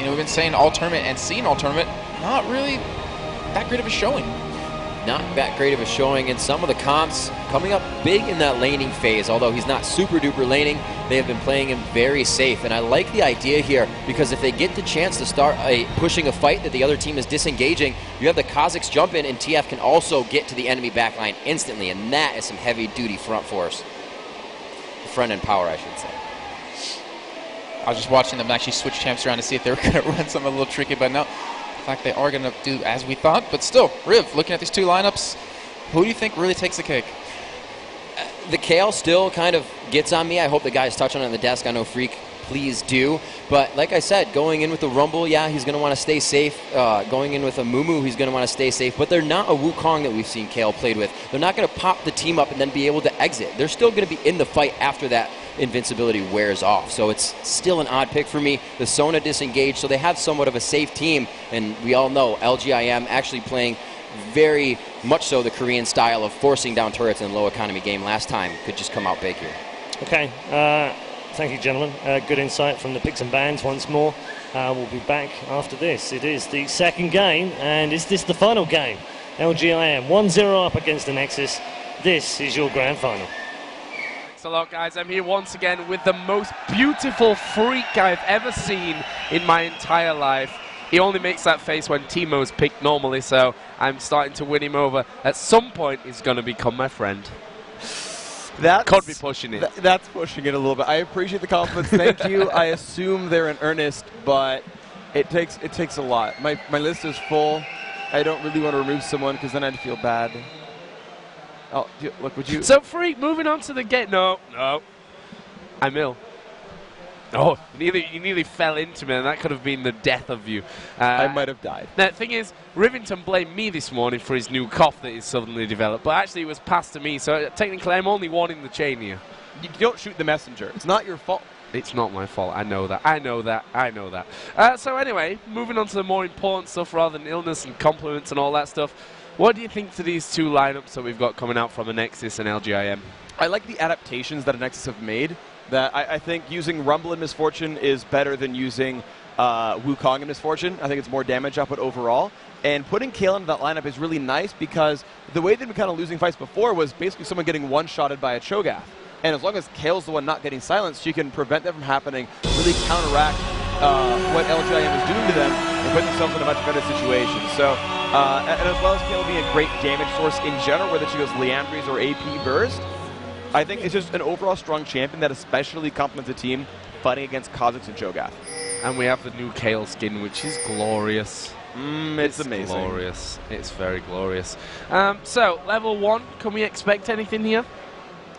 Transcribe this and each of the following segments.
know, we've been saying all tournament and seeing all tournament, not really that great of a showing. Not that great of a showing in some of the comps, coming up big in that laning phase. Although he's not super duper laning, they have been playing him very safe. And I like the idea here, because if they get the chance to start pushing a fight that the other team is disengaging, you have the Kazakhs jump in, and TF can also get to the enemy backline instantly, and that is some heavy duty front force. Front end power, I should say. I was just watching them actually switch champs around to see if they were going to run something a little tricky, but no. In fact, they are going to do as we thought. But still, Riv, looking at these two lineups, who do you think really takes the cake? The Kale still kind of gets on me. I hope the guys touch on it on the desk. I know Freak, please do. But like I said, going in with the Rumble, yeah, he's going to want to stay safe. Going in with a Mumu, he's going to want to stay safe. But they're not a Wukong that we've seen Kale played with. They're not going to pop the team up and then be able to exit. They're still going to be in the fight after that invincibility wears off. So it's still an odd pick for me. The Sona disengaged, so they have somewhat of a safe team. And we all know LGIM actually playing very much so the Korean style of forcing down turrets in a low economy game last time could just come out big here. Okay. Thank you, gentlemen. Good insight from the picks and bans once more. We'll be back after this. It is the second game, and is this the final game? LGIM 1-0 up against Anexis. This is your grand final. Thanks a lot, guys. I'm here once again with the most beautiful freak I've ever seen in my entire life. He only makes that face when Timo's picked normally, so I'm starting to win him over. At some point, he's going to become my friend. Could be pushing it. That's pushing it a little bit. I appreciate the compliments. Thank you. I assume they're in earnest, but it takes a lot. My list is full. I don't really want to remove someone because then I'd feel bad. Oh, look, would you? So, Freak, moving on to the game. No. I'm ill. Oh, you nearly fell into me, and that could have been the death of you. I might have died. The thing is, Rivington blamed me this morning for his new cough that he's suddenly developed, but actually it was passed to me, so technically I'm only one in the chain here. You don't shoot the messenger. It's not your fault. It's not my fault. I know that. So anyway, moving on to the more important stuff rather than illness and compliments and all that stuff. What do you think to these two lineups that we've got coming out from Anexis and LGIM? I like the adaptations that Anexis have made. That I think using Rumble in Misfortune is better than using Wukong in Misfortune. I think it's more damage output overall. And putting Kale into that lineup is really nice because the way they've been kind of losing fights before was basically someone getting one-shotted by a Cho'Gath. And as long as Kale's the one not getting silenced, she can prevent that from happening, really counteract what LGIM is doing to them, and put themselves in a much better situation. So, and as well as Kale being a great damage source in general, whether she goes Leandries or AP Burst, I think it's just an overall strong champion that especially complements a team fighting against Kazakhs and Cho'Gath. And we have the new Kale skin, which is glorious. It's amazing. Glorious. It's very glorious. So, level 1, can we expect anything here?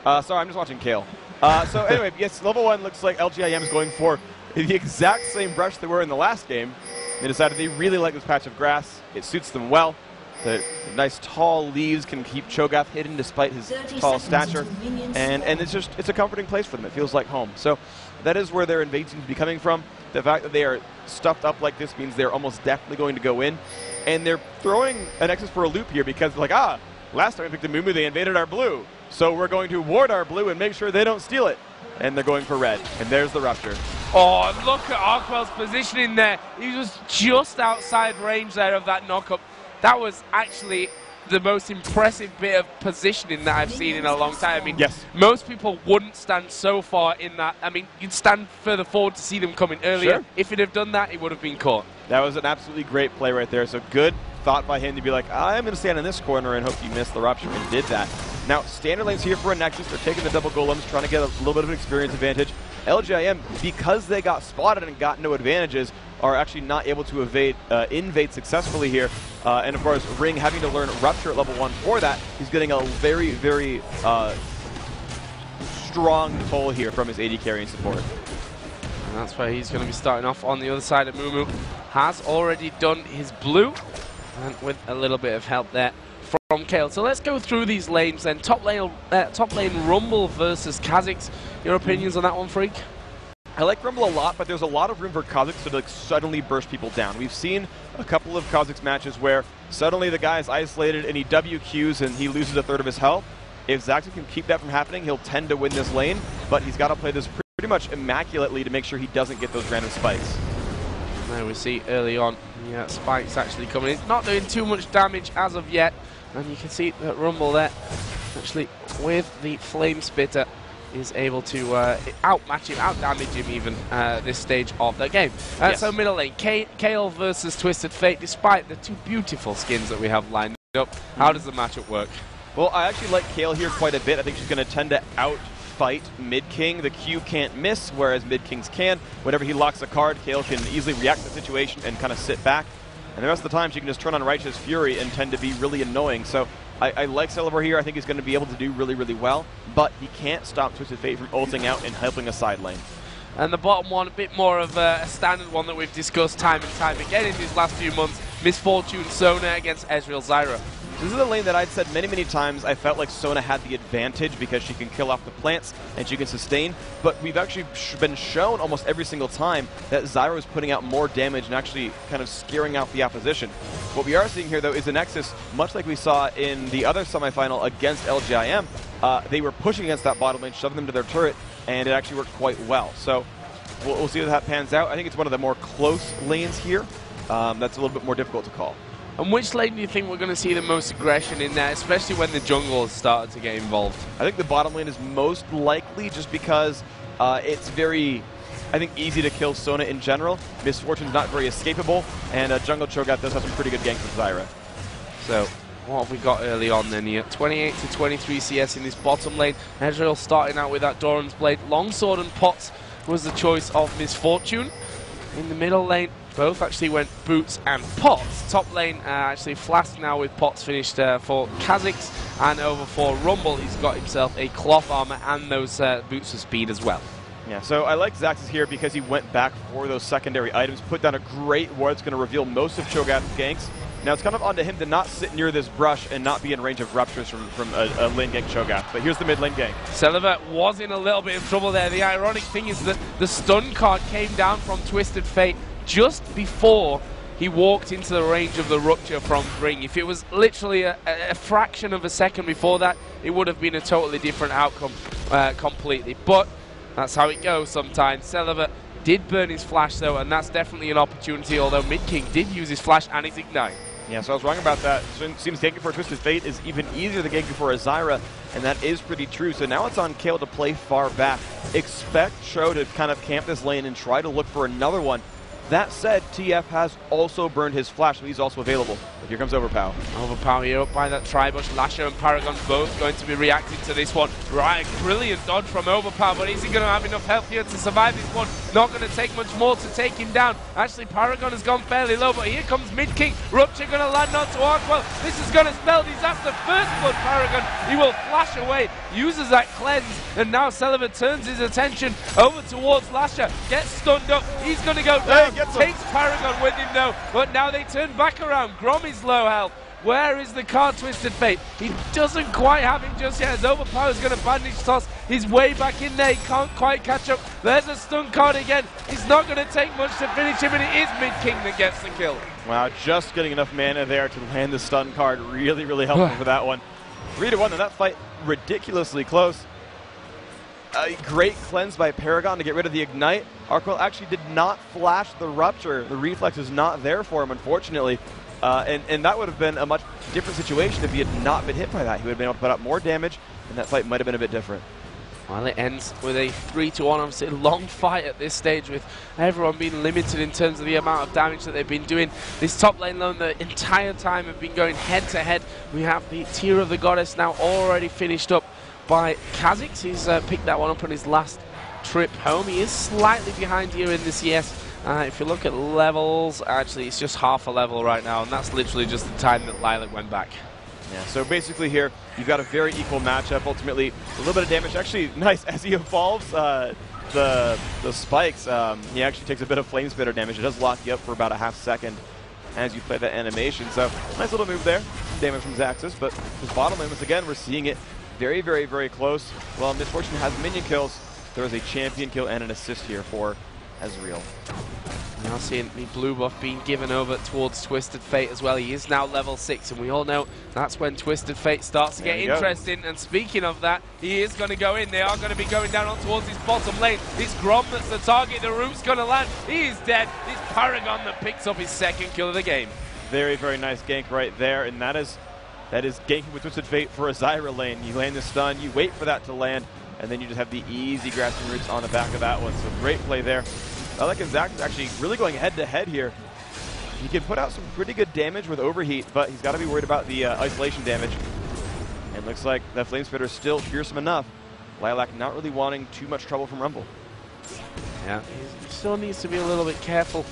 Sorry, I'm just watching Kale. So anyway, yes, level 1 looks like LGIM is going for the exact same brush they were in the last game. They decided they really like this patch of grass. It suits them well. The nice tall leaves can keep Cho'Gath hidden despite his tall stature. And it's a comforting place for them. It feels like home. So that is where their invade seems to be coming from. The fact that they are stuffed up like this means they're almost definitely going to go in. And they're throwing Anexis for a loop here because they're like, last time we picked the Mumu, they invaded our blue. So we're going to ward our blue and make sure they don't steal it. And they're going for red. And there's the Rupture. Oh, look at Arkwell's positioning there. He was just outside range there of that knockup. That was actually the most impressive bit of positioning that I've seen in a long time. I mean, yes. Most people wouldn't stand so far in that. I mean, you'd stand further forward to see them coming earlier. Sure. If he'd have done that, he would have been caught. That was an absolutely great play right there. So good thought by him to be like, I'm going to stand in this corner and hope you miss the Rupture, and did that. Now, standard lane's here for Anexis. They're taking the double golems, trying to get a little bit of an experience advantage. LGIM, because they got spotted and got no advantages, are actually not able to invade successfully here. And of course, Ring having to learn Rupture at level 1 for that. He's getting a very, very strong toll here from his AD carrying support. And that's where he's going to be starting off on the other side of Mumu. Has already done his blue, and with a little bit of help there from Kale. So let's go through these lanes then. Top lane Rumble versus Kazakhs. Your opinions on that one, Freak? I like Rumble a lot, but there's a lot of room for Kazakhs to like suddenly burst people down. We've seen a couple of Kazakhs matches where suddenly the guy is isolated and he WQs and he loses a third of his health. If Zaxxon can keep that from happening, he'll tend to win this lane, but he's got to play this pretty much immaculately to make sure he doesn't get those random spikes. There we see early on, yeah, spikes actually coming in. Not doing too much damage as of yet. And you can see that Rumble there, actually, with the Flame Spitter, is able to outmatch him, outdamage him even this stage of the game. Yes. So middle lane, Kale versus Twisted Fate. Despite the two beautiful skins that we have lined up, how does the matchup work? Well, I actually like Kale here quite a bit. I think she's going to tend to outfight Mid King. The Q can't miss, whereas Mid Kings can. Whenever he locks a card, Kale can easily react to the situation and kind of sit back. And the rest of the time, she can just turn on Righteous Fury and tend to be really annoying. So I like Silver here. I think he's going to be able to do really, really well. But he can't stop Twisted Fate from ulting out and helping a side lane. And the bottom one, a bit more of a standard one that we've discussed time and time again in these last few months. Misfortune Sona against Ezreal Zyra. This is a lane that I'd said many, many times I felt like Sona had the advantage because she can kill off the plants and she can sustain, but we've actually been shown almost every single time that Zyra is putting out more damage and actually kind of scaring out the opposition. What we are seeing here, though, is Anexis, much like we saw in the other semifinal against LGIM, they were pushing against that bottom lane, shoving them to their turret, and it actually worked quite well. So we'll see how that pans out. I think it's one of the more close lanes here. That's a little bit more difficult to call. And which lane do you think we're going to see the most aggression in there, especially when the jungle has started to get involved? I think the bottom lane is most likely just because it's very, I think, easy to kill Sona in general. Misfortune's not very escapable, and Jungle Cho'Gath does have some pretty good ganks with Zyra. So what have we got early on then here? 28 to 23 CS in this bottom lane. Ezreal starting out with that Doran's Blade. Longsword and Pots was the choice of Misfortune. In the middle lane, both actually went Boots and Pots. Top lane actually Flask now with Pots finished for Kha'Zix, and over for Rumble he's got himself a cloth armor and those boots of speed as well. Yeah, so I like Xaxis here because he went back for those secondary items, put down a great ward that's going to reveal most of Cho'Gath's ganks. Now it's kind of onto him to not sit near this brush and not be in range of ruptures from a lane gank Cho'Gath. But here's the mid lane gank. Celiva was in a little bit of trouble there. The ironic thing is that the stun card came down from Twisted Fate just before he walked into the range of the rupture from Ring. If it was literally a fraction of a second before that, it would have been a totally different outcome completely. But that's how it goes sometimes. Celiva did burn his flash though, and that's definitely an opportunity, although Mid King did use his flash and his ignite. Yeah, so I was wrong about that. It seems ganking for Twisted Fate is even easier than ganking for a Zyra, and that is pretty true. So now it's on Kale to play far back. Expect Cho to kind of camp this lane and try to look for another one. That said, TF has also burned his flash, so he's also available. But here comes Overpower. Overpower here up by that Tribush. Lasher and Paragon both going to be reacting to this one. Right, brilliant dodge from Overpower, but is he going to have enough health here to survive this one? Not going to take much more to take him down. Actually, Paragon has gone fairly low, but here comes Mid King. Rupture going to land onto Arkwell. This is going to spell disaster. First blood, Paragon. He will flash away, uses that cleanse, and now Sullivan turns his attention over towards Lasher. Gets stunned up. He's going to go down. Takes Paragon with him though, but now they turn back around. Grom is low health. Where is the card Twisted Fate? He doesn't quite have him just yet, as Overpower is going to bandage toss his way back in there. He can't quite catch up. There's a stun card again. It's not going to take much to finish him, and it is Mid King that gets the kill. Wow, just getting enough mana there to land the stun card really, really helpful for that one. 3-1 in that fight, ridiculously close. A great cleanse by Paragon to get rid of the Ignite. Arkwell actually did not flash the Rupture. The reflex is not there for him, unfortunately. And that would have been a much different situation if he had not been hit by that. He would have been able to put out more damage, and that fight might have been a bit different. Well, it ends with a 3-1. Obviously, a long fight at this stage with everyone being limited in terms of the amount of damage that they've been doing. This top lane lone the entire time have been going head-to-head. We have the Tear of the Goddess now already finished up by Kha'Zix. He's picked that one up on his last trip home. He is slightly behind here in the CS. If you look at levels, actually it's just half a level right now, and that's literally just the time that Lilac went back. Yeah, so basically here, you've got a very equal matchup. Ultimately, a little bit of damage. Actually, nice as he evolves the spikes. He actually takes a bit of Flame Spitter damage. It does lock you up for about a half second as you play that animation. So, nice little move there. Damage from Xaxis, but his bottom lane, once again, we're seeing it very, very, very close. Well, Misfortune has minion kills. There is a champion kill and an assist here for Ezreal. Now seeing the blue buff being given over towards Twisted Fate as well. He is now level 6, and we all know that's when Twisted Fate starts to get interesting. And speaking of that, he is going to go in. They are going to be going down on towards his bottom lane. It's Grom that's the target. The root's going to land. He is dead. It's Paragon that picks up his second kill of the game. Very, very nice gank right there, and that is ganking with Twisted Fate for a Zyra lane. You land the stun, you wait for that to land, and then you just have the easy grasping roots on the back of that one. So great play there. Alec and Zach is actually really going head-to-head here. He can put out some pretty good damage with overheat, but he's got to be worried about the isolation damage. And looks like that Flame Spitter is still fearsome enough. Lilac not really wanting too much trouble from Rumble. Yeah, he still needs to be a little bit careful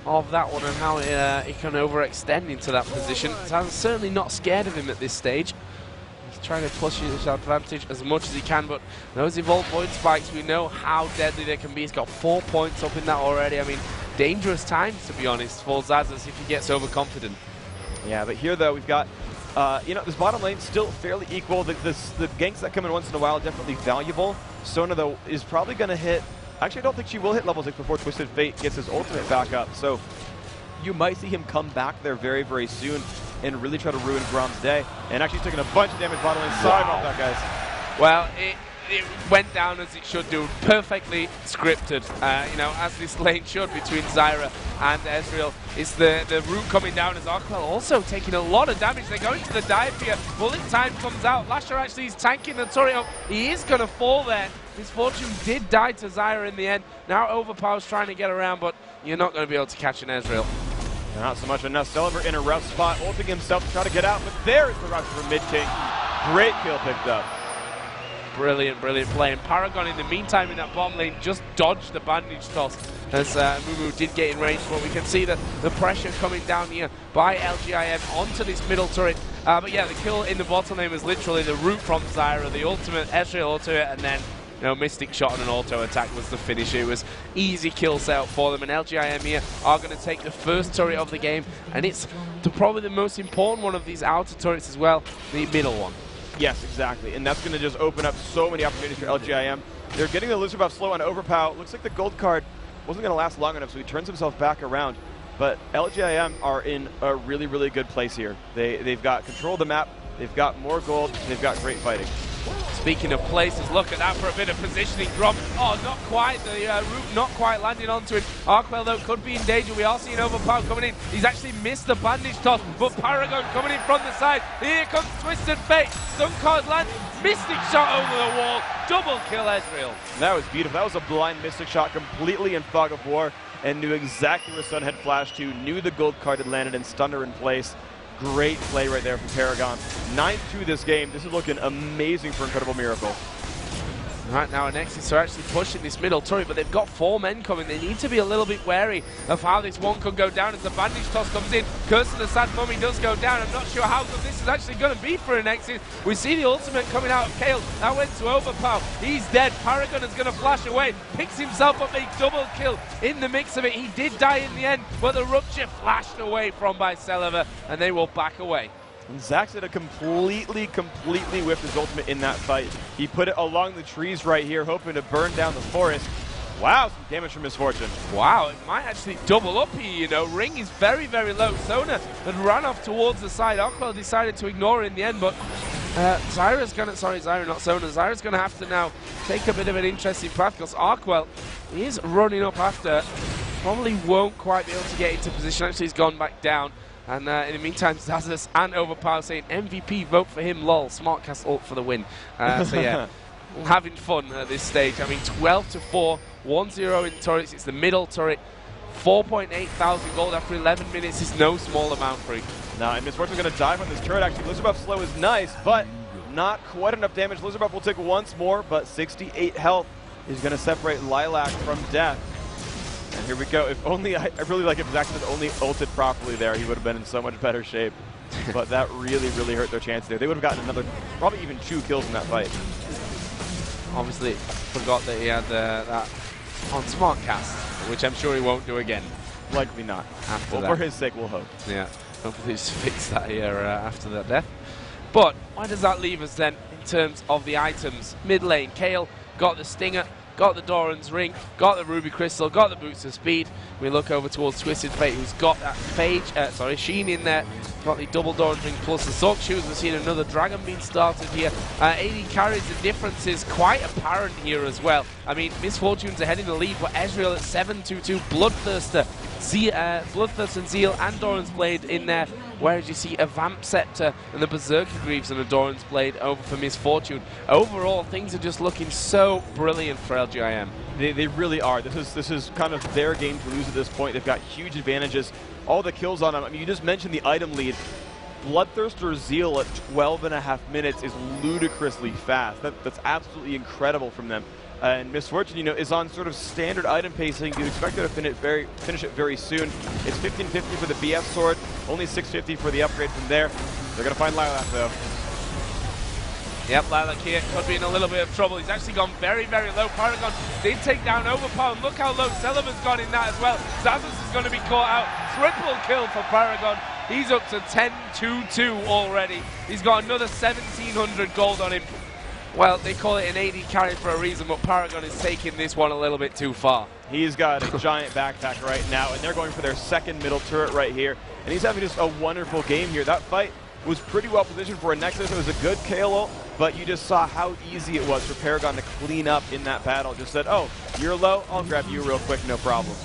of that one and how he can overextend into that position. I'm certainly not scared of him at this stage. He's trying to push his advantage as much as he can, but those Evolved Void Spikes, we know how deadly they can be. He's got 4 points up in that already. I mean, dangerous times, to be honest, for Zazas if he gets overconfident. Yeah, but here, though, we've got, you know, this bottom lane still fairly equal. The ganks that come in once in a while are definitely valuable. Sona, though, is probably going to hit... Actually, I don't think she will hit level 6 before Twisted Fate gets his ultimate back up. So you might see him come back there very, very soon and really try to ruin Grom's day. And actually taking a bunch of damage bottom lane. Sorry about that, guys. Well, it went down as it should do. Perfectly scripted, you know, as this lane should between Zyra and Ezreal. It's the root coming down as Arkwell also taking a lot of damage. They're going to the dive here. Bullet time comes out. Lasher actually is tanking the turret up. He is going to fall there. His fortune did die to Zyra in the end. Now Overpower's trying to get around, but you're not going to be able to catch an Ezreal. Not so much enough. Celeber in a rough spot, ulting himself to try to get out, but there's the rush from Mid King. Great kill picked up. Brilliant, brilliant play. And Paragon, in the meantime, in that bottom lane, just dodged the bandage toss as Mumu did get in range. But we can see that the pressure coming down here by LGIM onto this middle turret. But yeah, the kill in the bottom lane was literally the root from Zyra, the ultimate Ezreal ultimate, and then Mystic Shot and an auto attack was the finish. It was easy kill setup for them, and LGIM here are going to take the first turret of the game, and it's probably the most important one of these outer turrets as well, the middle one. Yes, exactly, and that's going to just open up so many opportunities for LGIM. They're getting the loser buff slow on Overpower. Looks like the gold card wasn't going to last long enough, so he turns himself back around. But LGIM are in a really, really good place here. They've got control of the map, they've got more gold, and they've got great fighting. Speaking of places, look at that for a bit of positioning. Grom, oh, not quite. The root not quite landing onto it. Arkwell, though, could be in danger. We are seeing Overpower coming in. He's actually missed the bandage toss, but Paragon coming in from the side. Here comes Twisted Fate. Stun card lands. Mystic Shot over the wall. Double kill Ezreal. That was beautiful. That was a blind Mystic Shot completely in Fog of War and knew exactly where Sun had flashed to, knew the gold card had landed and stunned her in place. Great play right there from Paragon. 9-2 this game. This is looking amazing for Incredible Miracle. Right now, Anexis are actually pushing this middle turret, but they've got 4 men coming. They need to be a little bit wary of how this one could go down as the bandage toss comes in. Curse of the Sad Mummy does go down. I'm not sure how good this is actually going to be for Anexis. We see the ultimate coming out of Kale. That went to Overpower. He's dead. Paragon is going to flash away. Picks himself up a double kill in the mix of it. He did die in the end, but the Rupture flashed away from by Celeber, and they will back away. And Zax had a completely whiffed his ultimate in that fight. He put it along the trees right here, hoping to burn down the forest. Wow, some damage from Misfortune. Wow, it might actually double up here, Ring is very, very low. Sona had run off towards the side. Arkwell decided to ignore it in the end, but Zyra's going to, Zyra, not Sona. Zyra's going to have to now take a bit of an interesting path, because Arkwell is running up after. Probably won't quite be able to get into position. Actually, he's gone back down. And in the meantime, Zazas and Overpower saying MVP, vote for him, lol. Smartcast ult for the win. So yeah, having fun at this stage. I mean, 12-4, 1-0 in turrets. It's the middle turret. 4.8 thousand gold after 11 minutes is no small amount for him. Now, and Misfortune's going to dive on this turret. Actually, Lizard Buff slow is nice, but not quite enough damage. Lizard Buff will take once more, but 68 health is going to separate Lilac from death. And here we go. If only, I really like if Zach had only ulted properly there, he would have been in so much better shape. But that really, really hurt their chance there. They would have gotten another, probably even 2 kills in that fight. Obviously, forgot that he had that on Smartcast, which I'm sure he won't do again. Likely not. After that. For his sake, we'll hope. Yeah, hopefully just fix that here after that death. But why does that leave us then in terms of the items? Mid lane, Kale got the Stinger, got the Doran's Ring, got the Ruby Crystal, got the Boots of Speed. We look over towards Twisted Fate, who's got that Sheen in there, got the double Doran's Ring plus the Sock Shoes. We've seen another Dragon being started here. AD carries, the difference is quite apparent here as well. I mean, Misfortune's ahead in the lead, but Ezreal at 7-2-2, Bloodthirster, Bloodthirst and Zeal and Doran's Blade in there, whereas you see a Vamp Scepter and the Berserker Greaves and a Doran's Blade over for Misfortune. Overall, things are just looking so brilliant for LGIM. They really are. This is kind of their game to lose at this point. They've got huge advantages. All the kills on them. I mean, you just mentioned the item lead. Bloodthirster Zeal at 12.5 minutes is ludicrously fast. That's absolutely incredible from them. And Misfortune, you know, is on sort of standard item pacing. You expect her to finish it very soon. It's 1550 for the BF sword, only 650 for the upgrade from there. They're going to find Lilac, though. Yep, Lilac here could be in a little bit of trouble. He's actually gone very, very low. Paragon did take down Overpower, and look how low Celiba's gone in that as well. Zazas is going to be caught out. Triple kill for Paragon. He's up to 10-2-2 already. He's got another 1,700 gold on him. Well, they call it an AD carry for a reason, but Paragon is taking this one a little bit too far. He's got a giant backpack right now, and they're going for their second middle turret right here. And he's having just a wonderful game here. That fight was pretty well positioned for Anexis. It was a good KO ult, but you just saw how easy it was for Paragon to clean up in that battle. Just said, oh, you're low, I'll grab you real quick, no problem.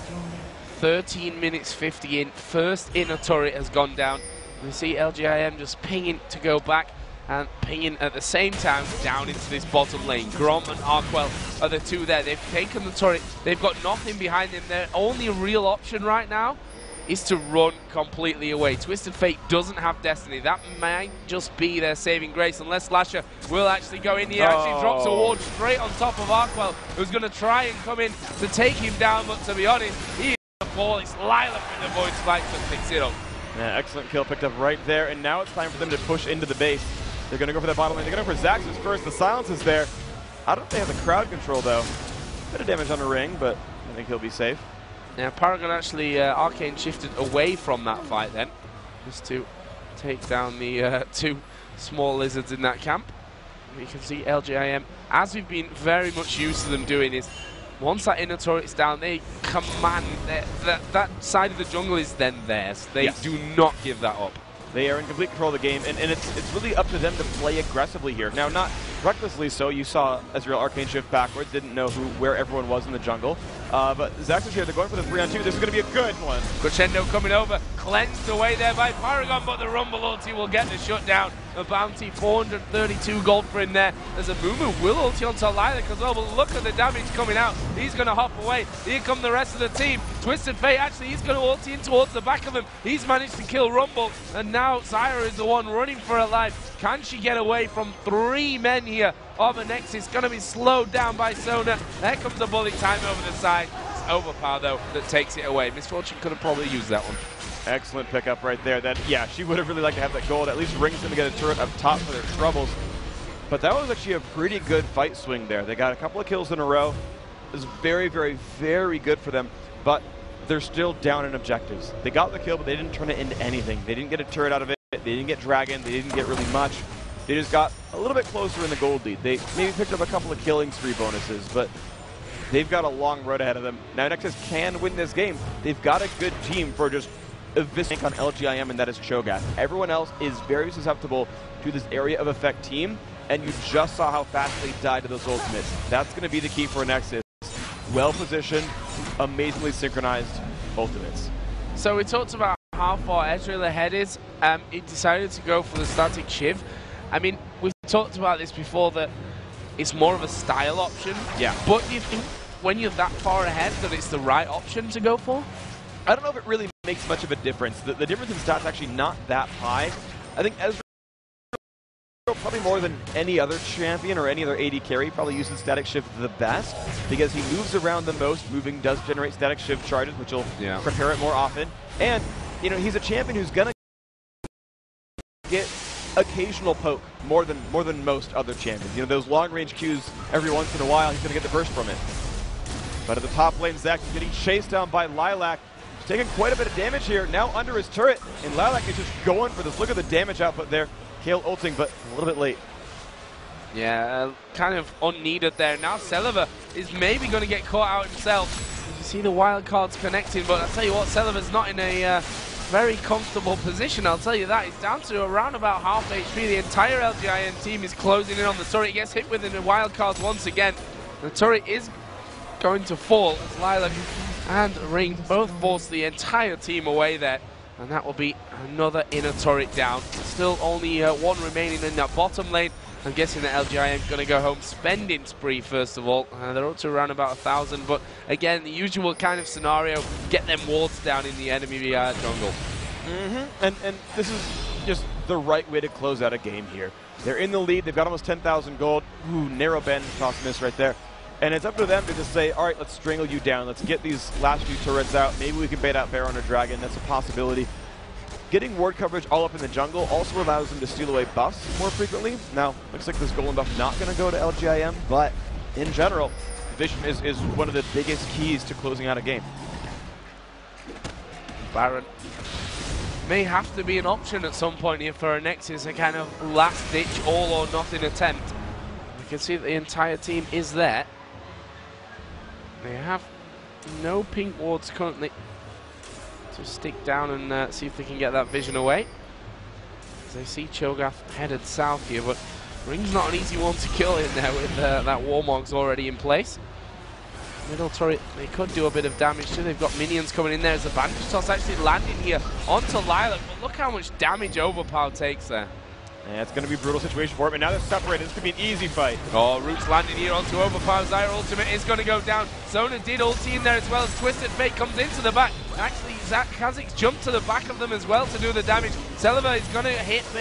13 minutes 50 in. First inner turret has gone down. We see LGIM just pinging to go back and pinging at the same time down into this bottom lane. Grom and Arkwell are the two there. They've taken the turret. They've got nothing behind them. Their only real option right now is to run completely away. Twisted Fate doesn't have Destiny. That might just be their saving grace, unless Slasher will actually go in. He actually drops a ward straight on top of Arkwell, who's going to try and come in to take him down, but to be honest, he is the ball. It's Lilac with the Void Spikes that picks it up. Yeah, excellent kill picked up right there, and now it's time for them to push into the base. They're going to go for that bottom lane. They're going to go for Zaxxas first. The silence is there. I don't know if they have the crowd control, though. Bit of damage on the ring, but I think he'll be safe. Now, Paragon actually, Arcane shifted away from that fight then, just to take down the two small lizards in that camp. You can see LGIM, as we've been very much used to them doing, is once that inner turret's down, they command, that side of the jungle is then theirs. They do not give that up. They are in complete control of the game, and it's really up to them to play aggressively here. Now, not recklessly so. You saw Ezreal Arcane shift backwards, didn't know where everyone was in the jungle. But Zaxxas here, they're going for the 3-on-2. This is going to be a good one. Crescendo coming over, cleansed away there by Paragon, but the Rumble ulti will get the shutdown. A bounty, 432 gold for him there. There's a Mumu will ulti onto Lilac as well, but look at the damage coming out. He's going to hop away. Here come the rest of the team. Twisted Fate, actually, he's going to ulti in towards the back of him. He's managed to kill Rumble, and now Zyra is the one running for her life. Can she get away from 3 men here of Anexis? Going to be slowed down by Sona. There comes the bullet time over the side. It's Overpower, though, that takes it away. Misfortune could have probably used that one. Excellent pickup right there. That, yeah, she would have really liked to have that gold. At least Ring's going to get a turret up top for their troubles. But that was actually a pretty good fight swing there. They got a couple of kills in a row. It was very, very, very good for them. But they're still down in objectives. They got the kill, but they didn't turn it into anything. They didn't get a turret out of it. They didn't get Dragon. They didn't get really much. They just got a little bit closer in the gold lead. They maybe picked up a couple of killing spree bonuses, but they've got a long road ahead of them. Now, Nexus can win this game. They've got a good team for just eviscerating on LGIM, and that is Cho'Gath. Everyone else is very susceptible to this area of effect team, and you just saw how fast they died to those ultimates. That's going to be the key for Nexus. Well-positioned, amazingly synchronized ultimates. So we talked about how far Ezreal ahead is. He decided to go for the static shiv. I mean, we've talked about this before, that it's more of a style option. Yeah. But do you think when you're that far ahead that it's the right option to go for? I don't know if it really makes much of a difference. The difference in stats actually not that high. I think Ezreal probably more than any other champion or any other AD carry probably uses static shift the best, because he moves around the most. Moving does generate static shift charges, which will prepare it more often. And, you know, he's a champion who's going to get occasional poke more than most other champions. You know, those long-range Qs every once in a while, he's going to get the burst from it. But at the top lane, Zax is getting chased down by Lilac. He's taking quite a bit of damage here, now under his turret, and Lilac is just going for this. Look at the damage output there. Kale ulting, but a little bit late. Yeah, kind of unneeded there. Now Celiva is maybe going to get caught out himself. You see the wild cards connecting, but I'll tell you what, Celiver's not in a very comfortable position, I'll tell you that. He's down to around about half HP. The entire LGIM team is closing in on the turret. He gets hit within the wild cards once again. The turret is going to fall as Lilac and Ring both force the entire team away there. And that will be another inner turret down. Still only one remaining in that bottom lane. I'm guessing that LGIM is going to go home spending spree first of all. They're up to around about 1,000, but again, the usual kind of scenario, get them wards down in the enemy jungle. And this is just the right way to close out a game here. They're in the lead, they've got almost 10,000 gold. Ooh, narrow bend, toss miss right there. And it's up to them to just say, all right, let's strangle you down. Let's get these last few turrets out. Maybe we can bait out Baron or Dragon. That's a possibility. Getting ward coverage all up in the jungle also allows them to steal away buffs more frequently. Now, looks like this golden buff not going to go to LGIM, but in general, vision is one of the biggest keys to closing out a game. Baron may have to be an option at some point here for Anexis, a kind of last-ditch all-or-nothing attempt. You can see that the entire team is there. They have no pink wards currently to stick down and see if they can get that vision away. As they see Cho'Gath headed south here, but Ring's not an easy one to kill in there with that Warmog's already in place. Middle turret, they could do a bit of damage too. They've got minions coming in there as the bandage toss actually landing here onto Lilac, but look how much damage Overpower takes there. Yeah, it's going to be a brutal situation for him, and now they're separated. This could be an easy fight. Oh, Root's landing here onto Overpower. Zyra ultimate is going to go down. Zona did ulti in there as well as Twisted Fate comes into the back. Actually, Kha'Zix jumped to the back of them as well to do the damage. Celiver is going to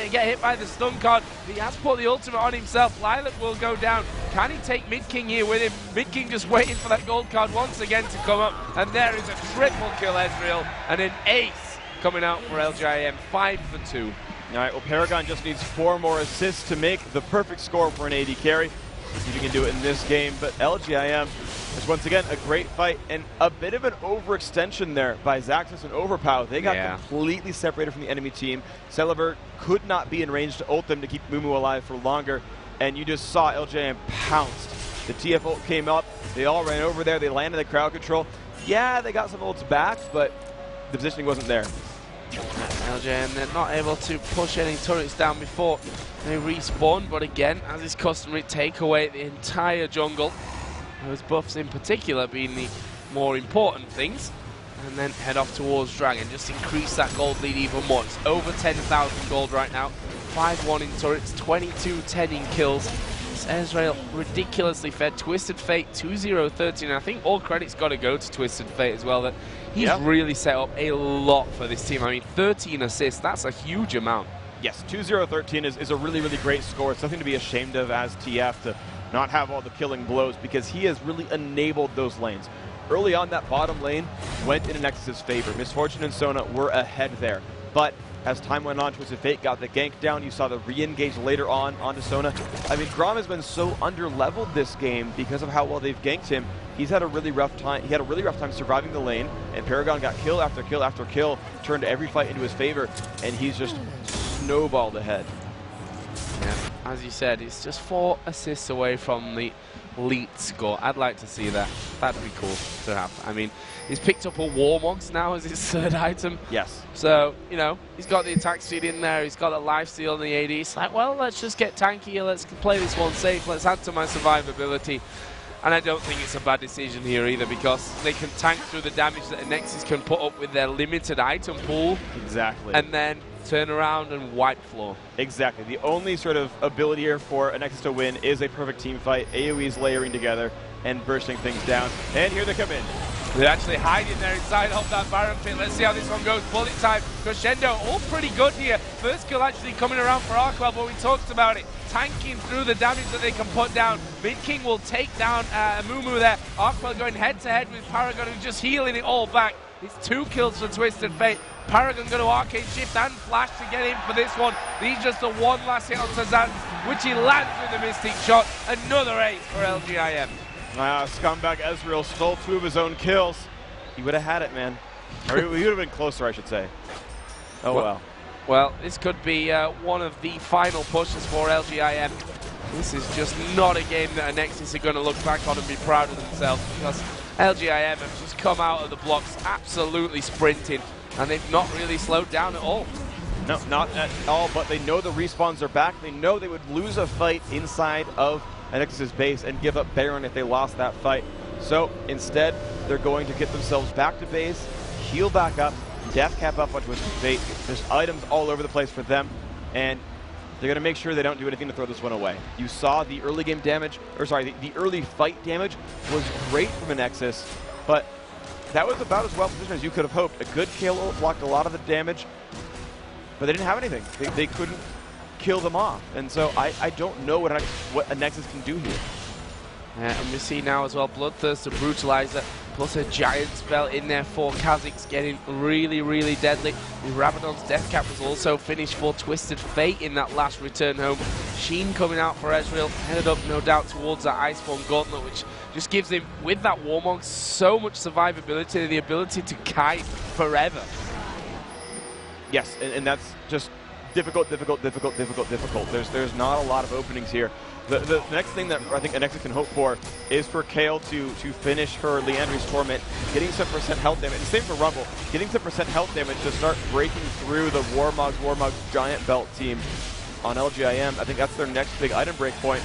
get hit by the stun card. He has put the ultimate on himself. Lilac will go down. Can he take Mid King here with him? Mid King just waiting for that gold card once again to come up. And there is a triple kill Ezreal and an ace coming out for LGIM. 5 for 2. All right, well, Paragon just needs 4 more assists to make the perfect score for an AD carry. See if he can do it in this game, but LGIM is once again a great fight and a bit of an overextension there by Xaxis and Overpower. They got completely separated from the enemy team. Celiver could not be in range to ult them to keep Mumu alive for longer, and you just saw LGIM pounced. The TF ult came up, they all ran over there, they landed the crowd control. Yeah, they got some ults back, but the positioning wasn't there. LGIM, they're not able to push any turrets down before they respawn, but again, as is customary, take away the entire jungle. Those buffs in particular being the more important things. And then head off towards Dragon, just increase that gold lead even more. It's over 10,000 gold right now. 5-1 in turrets, 22-10 in kills. It's Ezreal ridiculously fed. Twisted Fate 2-0-13. I think all credit's got to go to Twisted Fate as well. That he's really set up a lot for this team. I mean, 13 assists, that's a huge amount. Yes, 2-0-13 is a really, really great score. It's something to be ashamed of as TF to not have all the killing blows because he has really enabled those lanes. Early on, that bottom lane went in Anexis' favor. Misfortune and Sona were ahead there. But as time went on, Twisted Fate got the gank down. You saw the re-engage later on onto Sona. I mean, Grom has been so under-leveled this game because of how well they've ganked him. He's had a really rough time. He had a really rough time surviving the lane, and Paragon got kill after kill after kill, turned every fight into his favor, and he's just snowballed ahead. Yeah, as you said, it's just 4 assists away from the elite score. I'd like to see that. That'd be cool to have. I mean, he's picked up a Warmogs now as his 3rd item. Yes. So, you know, he's got the attack speed in there, he's got a lifesteal in the AD. It's like, well, let's just get tankier, let's play this one safe, let's add to my survivability. And I don't think it's a bad decision here either because they can tank through the damage that Anexis can put up with their limited item pool. Exactly. And then turn around and wipe floor. Exactly. The only sort of ability here for Anexis to win is a perfect team fight. AoEs layering together and bursting things down. And here they come in. They're actually hiding there inside of that Baron pit. Let's see how this one goes. Bullet time. Crescendo, all pretty good here. First kill actually coming around for Arkwell, but we talked about it. Tanking through the damage that they can put down. Mid King will take down Mumu there. Arkwell going head-to-head with Paragon, who's just healing it all back. It's 2 kills for Twisted Fate. Paragon going to arcade shift and flash to get in for this one. He's just a one last hit on Tazan, which he lands with a Mystic Shot. Another ace for LGIM. Scumbag Ezreal stole 2 of his own kills. He would have had it, man. Or he would have been closer, I should say. Oh, well. Well, this could be one of the final pushes for LGIM. this is just not a game that Anexis are going to look back on and be proud of themselves, because LGIM have just come out of the blocks absolutely sprinting, and they've not really slowed down at all. No, not at all, but they know the respawns are back. They know they would lose a fight inside of Anexis' base and give up Baron if they lost that fight. So instead, they're going to get themselves back to base, heal back up, death cap up on Twisted Fate. There's items all over the place for them, and they're going to make sure they don't do anything to throw this one away. You saw the early game damage, or sorry, the early fight damage was great from Anexis, but that was about as well positioned as you could have hoped. A good KO blocked a lot of the damage, but they didn't have anything. They couldn't kill them off. And so I don't know what Anexis can do here. And we see now as well Bloodthirst, a Brutalizer, plus a Giant Spell in there for Kha'Zix, getting really, really deadly. Rabadon's Death Cap was also finished for Twisted Fate in that last return home. Sheen coming out for Ezreal, headed up no doubt towards that Iceborne Gauntlet, which just gives him, with that Warmog, so much survivability, the ability to kite forever. Yes, and that's just difficult. There's not a lot of openings here. The next thing that I think Anexis can hope for is for Kayle to finish her Leandri's Torment, getting some % health damage. And same for Rumble, getting some % health damage to start breaking through the Warmog's Giant Belt team on LGIM. I think that's their next big item break point.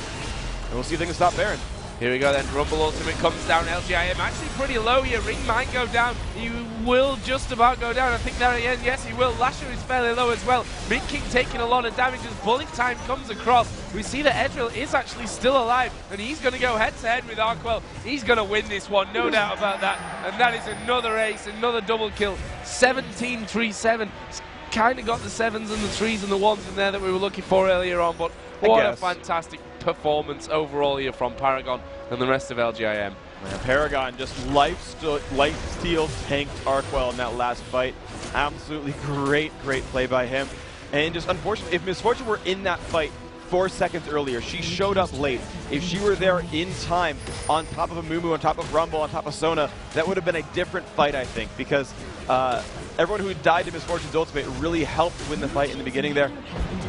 And we'll see if they can stop Baron. Here we go then, Rumble Ultimate comes down, LGIM actually pretty low here, Ring might go down, he will just about go down, I think there at the end, yes he will, Lasher is fairly low as well, Mid King taking a lot of damage as Bullet Time comes across, we see that Ezreal is actually still alive, and he's going to go head to head with Arkwell, he's going to win this one, no doubt about that, and that is another ace, another double kill, 17-3-7, kind of got the 7s and the 3s and the 1s in there that we were looking for earlier on, but what a fantastic performance overall here from Paragon and the rest of LGIM. Man, Paragon just lifesteal tanked Arkwell in that last fight. Absolutely great play by him. And just unfortunately, if Miss Fortune were in that fight 4 seconds earlier, she showed up late. If she were there in time, on top of a Mumu, on top of Rumble, on top of Sona, that would have been a different fight, I think, because everyone who died to Miss Fortune's ultimate really helped win the fight in the beginning there.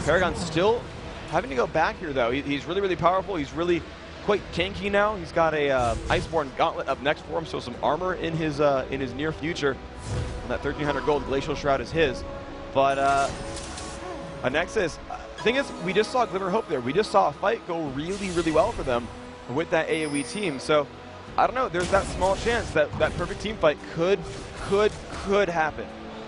Paragon still having to go back here, though. He's really powerful. He's really quite tanky now. He's got a Iceborne Gauntlet up next for him, so some armor in his near future. And that 1,300 gold Glacial Shroud is his. But Anexis, thing is, we just saw Glimmer Hope there. We just saw a fight go really well for them with that AoE team. So I don't know. There's that small chance that that perfect team fight could happen.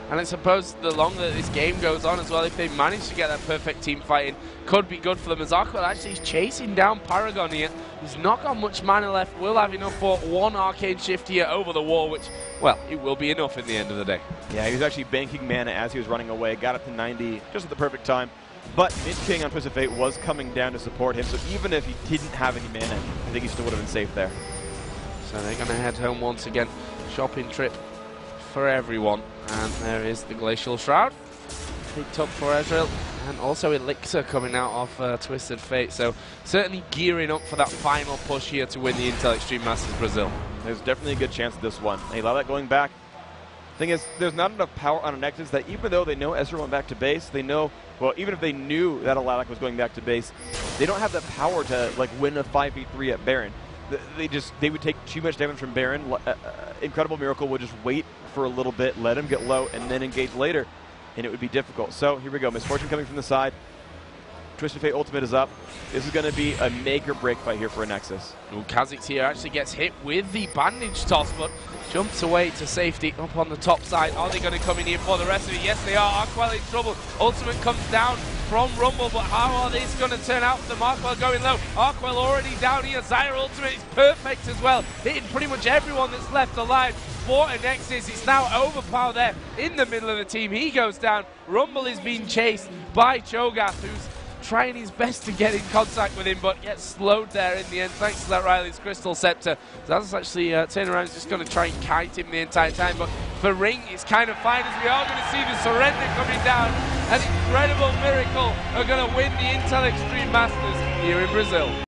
And I suppose the longer this game goes on as well, if they manage to get that perfect team fighting, could be good for them. As Arkwell actually is chasing down Paragon here. He's not got much mana left. Will have enough for one Arcane Shift here over the wall, which, well, it will be enough in the end of the day. Yeah, he was actually banking mana as he was running away. Got up to 90 just at the perfect time. But Mid King on Twisted Fate was coming down to support him, so even if he didn't have any mana, I think he still would have been safe there. So they're going to head home once again. Shopping trip for everyone. And there is the Glacial Shroud. Picked up for Ezreal. And also Elixir coming out of Twisted Fate. So certainly gearing up for that final push here to win the Intel Extreme Masters Brazil. There's definitely a good chance of this one. They allow that going back. Thing is, there's not enough power on Anexis that even though they know Ezreal went back to base, they know, well, even if they knew that Aladdin was going back to base, they don't have the power to like win a 5v3 at Baron. They would take too much damage from Baron. Incredible Miracle would just wait for a little bit, let him get low, and then engage later, and it would be difficult. So here we go, Misfortune coming from the side. Twisted Fate ultimate is up. This is going to be a make or break fight here for Anexis. Kha'Zix here actually gets hit with the bandage toss, but jumps away to safety up on the top side. Are they going to come in here for the rest of it? Yes, they are. Arkwell in trouble. Ultimate comes down from Rumble, but how are these going to turn out for them? Arkwell going low. Arkwell already down here. Zyra ultimate is perfect as well, hitting pretty much everyone that's left alive for Anexis. It's now overpowered there in the middle of the team. He goes down. Rumble is being chased by Cho'Gath, who's trying his best to get in contact with him, but gets slowed there in the end thanks to that Riley's Crystal Scepter. Zaz's actually turning around, he's just going to try and kite him the entire time, but for Ring it's kind of fine, as we are going to see the surrender coming down. An incredible miracle are going to win the Intel Extreme Masters here in Brazil.